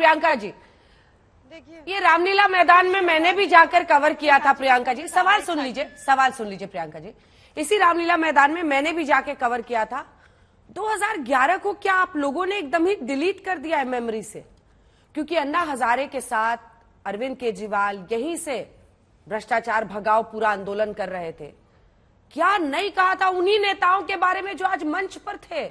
प्रियंका जी, ये रामलीला मैदान में मैंने भी जाकर कवर किया था। प्रियंका जी सवाल सुन लीजिए प्रियंका जी, इसी रामलीला मैदान में मैंने भी जाके कवर किया था। 2011 को क्या आप लोगों ने एकदम ही डिलीट कर दिया है मेमोरी से? क्योंकि अन्ना हजारे के साथ अरविंद केजरीवाल यहीं से भ्रष्टाचार भगाओ पूरा आंदोलन कर रहे थे। क्या नहीं कहा था उन्हीं नेताओं के बारे में जो आज मंच पर थे?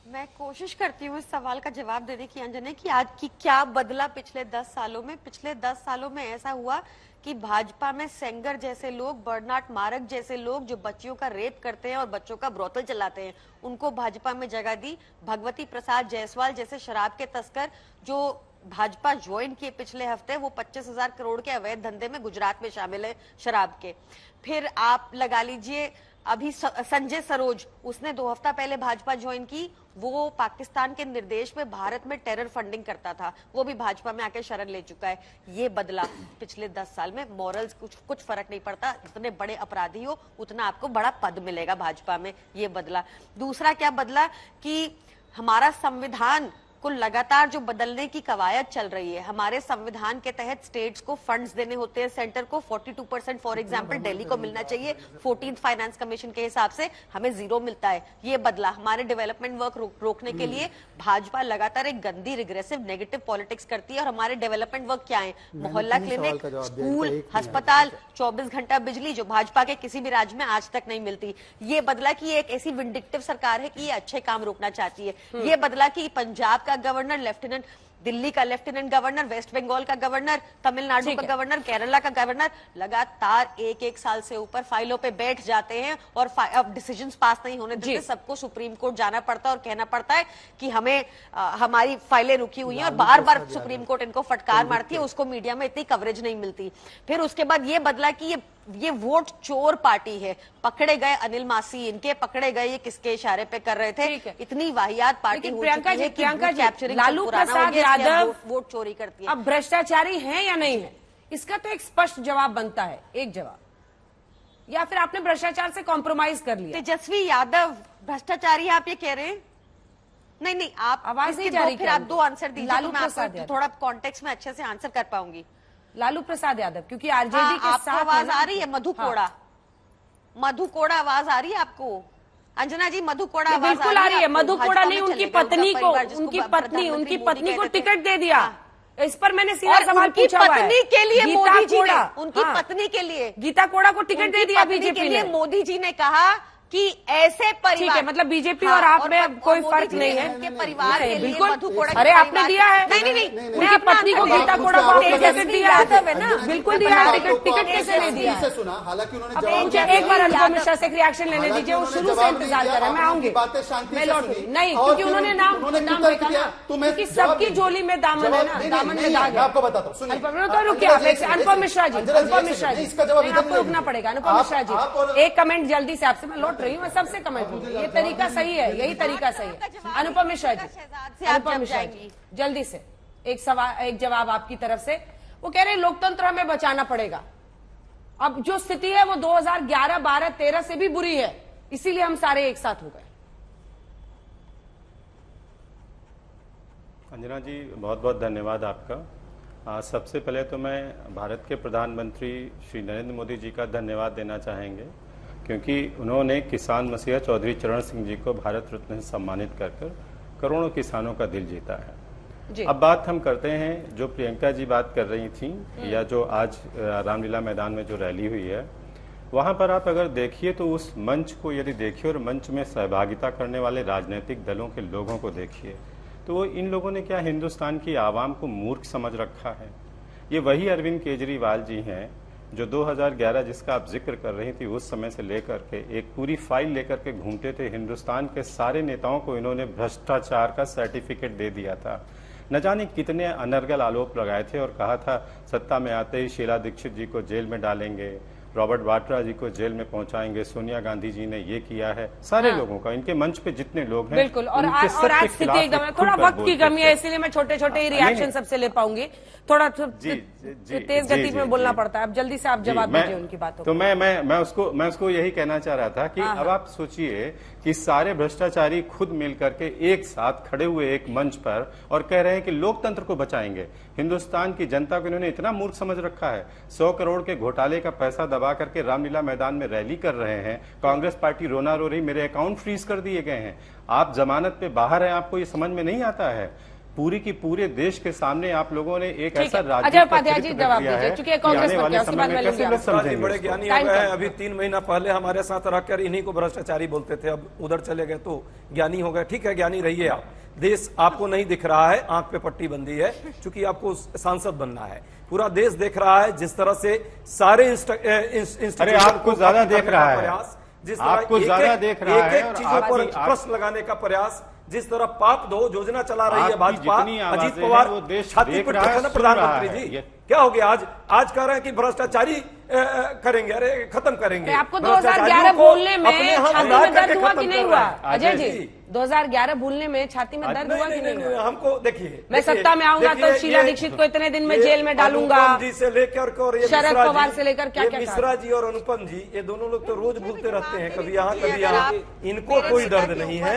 मैं कोशिश करती हूँ इस सवाल का जवाब देने की अंजने की आज की क्या बदला पिछले 10 सालों में। पिछले 10 सालों में ऐसा हुआ कि भाजपा में सेंगर जैसे लोग, बर्नार्ड मार्क जैसे लोग जो बच्चियों का रेप करते हैं और बच्चों का ब्रोथल चलाते हैं, उनको भाजपा में जगह दी। भगवती प्रसाद जायसवाल जैसे शराब के तस्कर जो भाजपा ज्वाइन किए पिछले हफ्ते, वो 25,000 करोड़ के अवैध धंधे में गुजरात में शामिल है शराब के। फिर आप लगा लीजिए अभी संजय सरोज, उसने 2 हफ्ता पहले भाजपा ज्वाइन की, वो पाकिस्तान के निर्देश में भारत में टेरर फंडिंग करता था, वो भी भाजपा में आके शरण ले चुका है। ये बदला पिछले 10 साल में। मॉरल्स कुछ फर्क नहीं पड़ता, जितने बड़े अपराधी हो उतना आपको बड़ा पद मिलेगा भाजपा में। ये बदला। दूसरा क्या बदला कि हमारा संविधान को लगातार जो बदलने की कवायद चल रही है, हमारे संविधान के तहत स्टेट्स को फंड्स देने होते हैं, सेंटर को 42% फॉर एग्जांपल दिल्ली को मिलना चाहिए। 14th फाइनेंस कमीशन के हिसाब से हमें 0 मिलता है। ये बदला। हमारे डेवलपमेंट वर्क रोकने के लिए भाजपा लगातार एक गंदी रिग्रेसिव नेगेटिव पॉलिटिक्स करती है। और हमारे डेवलपमेंट वर्क क्या है? मोहल्ला क्लिनिक, स्कूल, अस्पताल, 24 घंटा बिजली, जो भाजपा के किसी भी राज्य में आज तक नहीं मिलती। ये बदला कि एक ऐसी विंडिक्टिव सरकार है कि ये अच्छे काम रोकना चाहती है। ये बदला कि पंजाब का गवर्नर लेफ्टिनेंट, दिल्ली का लेफ्टिनेंट गवर्नर, वेस्ट बंगाल का गवर्नर, तमिलनाडु का गवर्नर, केरला का गवर्नर लगातार एक साल से ऊपर फाइलों पे बैठ जाते हैं और अब डिसीजंस पास नहीं होने देते। सबको सुप्रीम कोर्ट जाना पड़ता है और कहना पड़ता है कि हमें हमारी फाइलें रुकी हुई हैं, और बार बार सुप्रीम कोर्ट इनको फटकार मारती है। उसको मीडिया में इतनी कवरेज नहीं मिलती। फिर उसके बाद ये बदला कि ये वोट चोर पार्टी है। पकड़े गए अनिल मासी, इनके पकड़े गए, ये किसके इशारे पे कर रहे थे? इतनी वाहियात पार्टी हो चुकी है कि लालू प्रसाद यादव वोट चोरी करती है। अब भ्रष्टाचारी है या नहीं है, इसका तो एक स्पष्ट जवाब बनता है, एक जवाब। या फिर आपने भ्रष्टाचार से कॉम्प्रोमाइज कर लिया? तेजस्वी यादव भ्रष्टाचारी आप ये कह रहे हैं? नहीं, आप आवाज नहीं जा रही। फिर आप 2 आंसर दीजिए, लालू मैं प्रसाद आपको थोड़ा कॉन्टेक्स्ट में अच्छे से आंसर कर पाऊंगी। लालू प्रसाद यादव, क्योंकि आरजेडी के साथ आवाज आ रही है। मधु कोड़ा, मधु कोड़ा आवाज आ रही है आपको? अंजना जी, मधु कोड़ा आवाज बिल्कुल आ रही है। मधु कोड़ा नहीं, उनकी पत्नी को टिकट दे दिया। इस पर मैंने सीधा सवाल पूछा हुआ है। पत्नी के लिए मोदी जी ने, उनकी पत्नी के लिए गीता कोड़ा को टिकट दे दिया बीजेपी ने। मोदी जी ने कहा कि ऐसे परिवार, ठीक है, मतलब बीजेपी और आप में कोई फर्क नहीं है। उनके परिवार के लिए बिल्कुल। मधु कोड़ा, अरे आपने दिया है? नहीं, उनकी पत्नी को गीता कोड़ा को आपने टिकट दिया है ना? बिल्कुल दिया है। टिकट कैसे नहीं दिया? हालांकि उन्होंने एक बार अनुपम मिश्रा से रिएक्शन लेने दीजिए, वो शुरू से इंतजार कर रहे हैं। मैं आऊंगी, मैं लौटूंगी नहीं, क्योंकि उन्होंने नाम देखा ना, क्योंकि सबकी झोली में दामन है ना, दामन में दाग है। आपको बताता हूँ, तो रुकिए अनुपम मिश्रा जी, आपको रुकना पड़ेगा। अनुपम मिश्रा जी, एक कमेंट जल्दी से आपसे, मैं लौट रही हूँ, सबसे कमेंट। ये तरीका सही है, यही तरीका सही है। अनुपम मिश्रा जी, अनुपम मिश्रा जी, जल्दी से एक सवाल, एक जवाब आपकी तरफ से। वो कह रहे हैं लोकतंत्र हमें बचाना पड़ेगा। अब जो स्थिति है वो 2011, 12, 13 से भी बुरी है, इसीलिए हम सारे एक साथ हो गए। अंजना जी, बहुत बहुत धन्यवाद आपका। सबसे पहले तो मैं भारत के प्रधानमंत्री श्री नरेंद्र मोदी जी का धन्यवाद देना चाहेंगे, क्योंकि उन्होंने किसान मसीहा चौधरी चरण सिंह जी को भारत रत्न से सम्मानित कर करोड़ों किसानों का दिल जीता है। अब बात हम करते हैं, जो प्रियंका जी बात कर रही थी, या जो आज रामलीला मैदान में जो रैली हुई है, वहां पर आप अगर देखिए तो उस मंच को यदि देखिए और मंच में सहभागिता करने वाले राजनीतिक दलों के लोगों को देखिए, तो इन लोगों ने क्या हिंदुस्तान की आवाम को मूर्ख समझ रखा है? ये वही अरविंद केजरीवाल जी हैं जो 2011 जिसका आप जिक्र कर रही थी, उस समय से लेकर के एक पूरी फाइल लेकर के घूमते थे। हिंदुस्तान के सारे नेताओं को इन्होंने भ्रष्टाचार का सर्टिफिकेट दे दिया था। न जाने कितने अनर्गल आरोप लगाए थे और कहा था सत्ता में आते ही शीला दीक्षित जी को जेल में डालेंगे रॉबर्ट वाड्रा जी को जेल में पहुंचाएंगे, सोनिया गांधी जी ने ये किया है, सारे लोगों का, इनके मंच पे जितने लोग हैं बिल्कुल। और उनके सब आज के स्थिति खिलाफ एकदम एक थोड़ा खुलकर वक्त की बोलते कमी है, थे। इसीलिए मैं छोटे छोटे ही नहीं, रिएक्शन नहीं। सबसे ले पाऊंगी, थोड़ा जी, तेज गति में बोलना पड़ता है। अब जल्दी से आप जवाब दीजिए उनकी बातों तो मैं उसको यही कहना चाह रहा था कि अब आप सोचिए कि सारे भ्रष्टाचारी खुद मिल करके एक साथ खड़े हुए एक मंच पर और कह रहे हैं कि लोकतंत्र को बचाएंगे। हिंदुस्तान की जनता को इन्होंने इतना मूर्ख समझ रखा है। 100 करोड़ के घोटाले का पैसा दबा करके रामलीला मैदान में रैली कर रहे हैं। कांग्रेस पार्टी रोना रो रही, मेरे अकाउंट फ्रीज कर दिए गए हैं। आप जमानत पे बाहर हैं, आपको ये समझ में नहीं आता है। पूरी की पूरे देश के सामने आप लोगों ने एक ऐसा राज्य अजय उपाध्याय जी जवाब दीजिए, चूंकि कांग्रेस पर क्या, उसके बाद मैं लूंगी आपको। समझेंगे बड़े उसको? ज्ञानी हो गए हैं। अभी 3 महीना पहले हमारे साथ रखकर इन्हीं को भ्रष्टाचारी बोलते थे, अब उधर चले गए तो ज्ञानी हो गए। ठीक है, ज्ञानी रहिए आप। देश आपको नहीं दिख रहा है, आंख पे पट्टी बंदी है, क्योंकि आपको सांसद बनना है। पूरा देश देख रहा है जिस तरह से सारे अरे आपको ज्यादा देख रहा है, जिस तरह आपको ज्यादा देख रहा है, एक चीजों पर प्रश्न लगाने का प्रयास, जिस तरह पाप दो योजना चला रही है भाजपा, अजीत पवार छाती पर ठोका ना प्रधानमंत्री जी, क्या हो गया? आज कह रहे हैं कि भ्रष्टाचारी करेंगे, अरे खत्म करेंगे। आपको 2011 बोलने में छाती में दर्द हुआ कि नहीं हुआ अजय जी? 2011 भूलने में छाती में दर्द हुआ कि नहीं हुआ? हमको देखिए, मैं सत्ता में आऊंगा तो शीला दीक्षित को इतने दिन में जेल में डालूंगा, जी से लेकर शरद पवार से लेकर क्या क्या मिश्रा जी और अनुपम जी, ये दोनों लोग तो रोज भूलते रहते हैं, कभी यहाँ कभी यहाँ। इनको कोई दर्द नहीं है।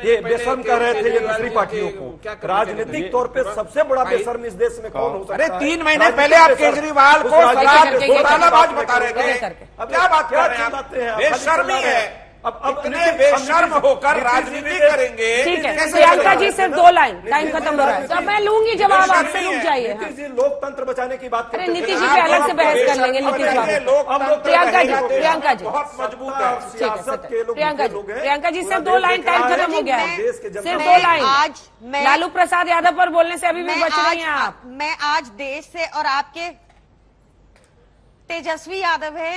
ये बेशर्म कर रहे थे ये दूसरी पार्टियों को। राजनीतिक तौर पे सबसे बड़ा बेशर्म इस देश में कौन हो सकता है? अरे 3 महीने पहले आप केजरीवाल को घोटालाबाज बता रहे थे, क्या बात कर रहे हैं? बेशर्मी है। अब इतने बेशर्म होकर राजनीति करेंगे। ठीक है, प्रियंका जी सिर्फ 2 लाइन, टाइम खत्म हो रहा है, तो मैं लूंगी जवाब आपसे, रुक जाइए। नीतीश जी लोकतंत्र बचाने की बात अरे करते नीतीश जी पे अलग से बहस कर लेंगे। नीतीश बाबू, प्रियंका जी बहुत मजबूत है। सियासत के लोग प्रियंका जी सिर्फ 2 लाइन, टाइम खत्म हो गया है, सिर्फ 2 लाइन। आज मैं लालू प्रसाद यादव पर बोलने से अभी भी बच रही हैं आप। मैं आज देश से, और आपके तेजस्वी यादव है,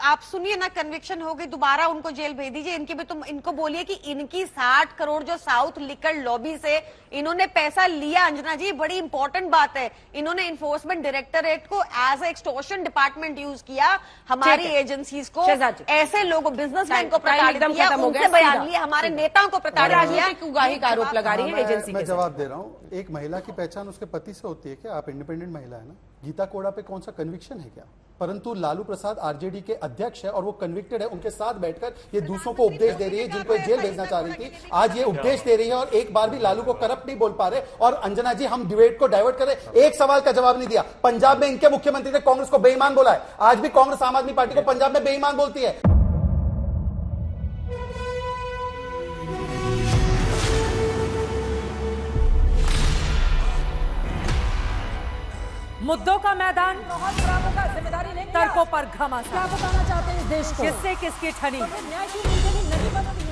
आप सुनिए ना, कन्विक्शन हो गई, दोबारा उनको जेल भेज दीजिए। इनकी भी तुम इनको बोलिए कि इनकी 60 करोड़ जो साउथ लिकर लॉबी से इन्होंने पैसा लिया, अंजना जी बड़ी इंपॉर्टेंट बात है, इन्होंने इन्फोर्समेंट डायरेक्टरेट को एज एक्सटॉर्शन डिपार्टमेंट यूज किया, हमारी एजेंसीज को, ऐसे लोगों बिजनेसमैन को प्रताड़ित किया, उनसे बयान लिए, हमारे नेताओं को प्रताड़ित किया, उगाही का आरोप लगा रही है एजेंसी। मैं जवाब दे रहा हूँ। एक महिला की पहचान उसके पति से होती है क्या? आप इंडिपेंडेंट महिला है ना। गीता कोड़ा पे कौन सा कन्विक्शन है क्या? परंतु लालू प्रसाद आरजेडी के अध्यक्ष है और वो कन्विक्टेड है। उनके साथ बैठकर ये दूसरों को उपदेश दे रही है, जिनको जेल भेजना चाह रही थी, आज ये उपदेश दे रही है और एक बार भी लालू को करप्ट नहीं बोल पा रहे। और अंजना जी, हम डिबेट को डाइवर्ट करें, एक सवाल का जवाब नहीं दिया। पंजाब में इनके मुख्यमंत्री ने कांग्रेस को बेईमान बोला है, आज भी कांग्रेस आम आदमी पार्टी को पंजाब में बेईमान बोलती है। मुद्दों का मैदान, तर्कों पर घमासान। क्या बताना चाहते हैं इस देश को? किससे किसकी ठनी,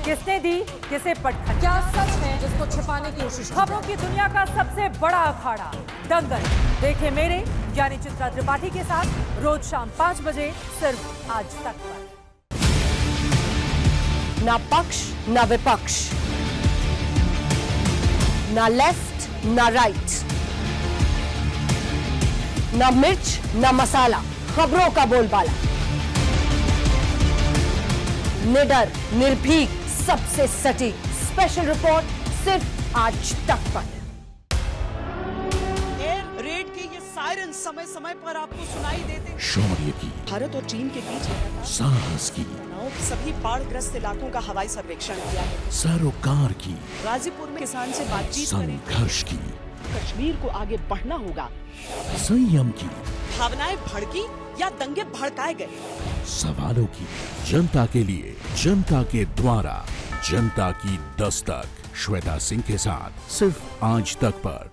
किसने दी किसे पटखनी, क्या सच है जिसको छिपाने की कोशिश। खबरों की दुनिया का सबसे बड़ा अखाड़ा दंगल देखे मेरे यानी चित्रा त्रिपाठी के साथ रोज शाम 5 बजे सिर्फ आज तक पर। ना पक्ष ना विपक्ष, ना लेफ्ट ना राइट, ना मिर्च ना मसाला, खबरों का बोलबाला, निडर निर्भीक सबसे सटीक स्पेशल रिपोर्ट सिर्फ आज तक पर। एयर रेड के ये सायरन समय समय पर आपको सुनाई देते हैं। शौर्य की, भारत और चीन के बीच साहस की, सभी बाढ़ग्रस्त इलाकों का हवाई सर्वेक्षण किया है। सरोकार की, गाजीपुर में किसान से बातचीत करें। संघर्ष की, कश्मीर को आगे बढ़ना होगा। संयम की, भावनाएं भड़की या दंगे भड़काए गए, सवालों की, जनता के लिए, जनता के द्वारा, जनता की दस्तक। श्वेता सिंह के साथ सिर्फ आज तक पर।